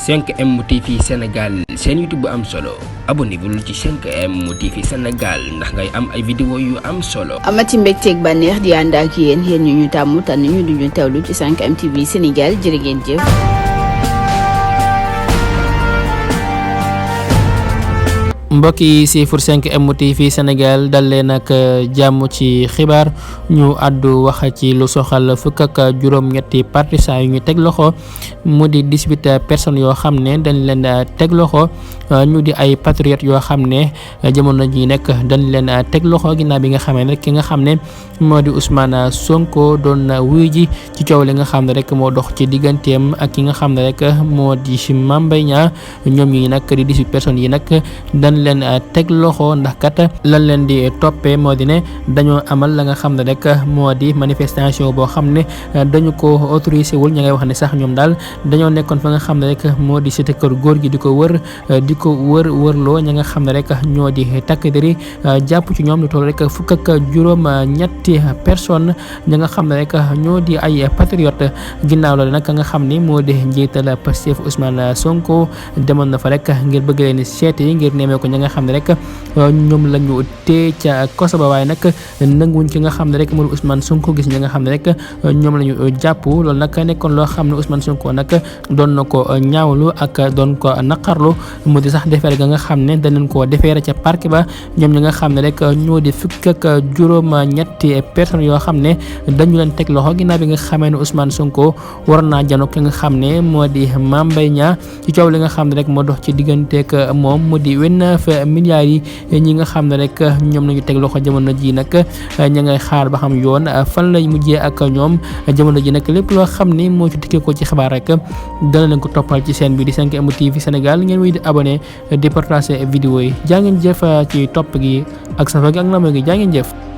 5M TV Sénégal seen YouTube bu am solo abonnez-vous ci 5M TV Sénégal ndax ngay am ay vidéo yu am solo. amati mbégteeg bànneex di ànd ak yéen ñu tàmm tànn ñu duñu teewlu ci 5M TV Sénégal jërë ngeen jëf. mbokk yi si pour 5M TV Sénégal dal leen ak jàmm ci xibaar ñu àddu wax ci lu soxal fukk ak juróom-ñetti partisans yu ñu teg loxo mu di 18 personnes yoo xam ne dañ leen teg loxo ñu di ay patriotes yoo xam ne jamono ji nekk dañ leen teg loxo ginnaaw bi nga xamee ne ki nga xam ne moo di Ousmane Sonko doon wuy ji ci coow li nga xam ne rek moo dox ci digganteem ak ki nga xam ne rek moo di Mame Mbaye Niang ñoom ñi nag di 18 personnes yi nag dañ leen teg loxo ndax kat lan leen di toppee moo di ne dañoo amal la nga xam ne rek moo di manifestation boo xam ne dañu ko autorisé wul ña ngay wax ne sax ñoom daal dañoo nekkoon fa nga xam ne rek moo di cité kër góor gi di ko wërloo ña nga xam ne rek ñoo di takk deri jàpp ci ñoom lu toll rek fukk ak juróom ñetti personnes ña nga xam ne rek ñoo di ay patriote ginnaaw loolu nag nga xam ni moo di njiital Pastef Ousmane Sonko demoon na fa rek ngir bëgg leen seeti ngir nemee ko ña nga xam ne rek ñoom la ñu tee ca koso ba waaye nag nanguwuñ ki nga xam ne rek moo di Ousmane Sonko gis ña nga xam ne rek ñoom la ñu jàpp loolu nag nekkoon loo xam ne Ousmane Sonko nag doon na ko ñaawlu ak doon ko naqarlu mu di sax defeere ga nga xam ne danañ koo defeere ca parc ba ñoom ñi nga xam ne rek ñoo di fukk ak juróom ñetti personnes yoo xam ne dañu leen teg loxo ginnaaw bi nga xamee ne Ousmane Sonko war naa jano ki nga xam ne moo di Mame Mbaye Niang ci coow li nga xam ne rek moo dox ci digganteeg moom mu di 29 milliards yi ñi nga xam ne rek ñoom nañu teg loxo jamono ji nag ña ngay xaar ba xam yoon fan lay mujjee ak ñoom jamono ji nag lépp loo xam ni moo ci dikkee ko ci xibaar rek dana leen ko toppal ci seen bi di 5M TV Sénégal ngeen wéy di abonné di partager vidéo yi jaa ngeen jëf ci topp gi ak safa gi ak nama gi jaa ngeen jëf.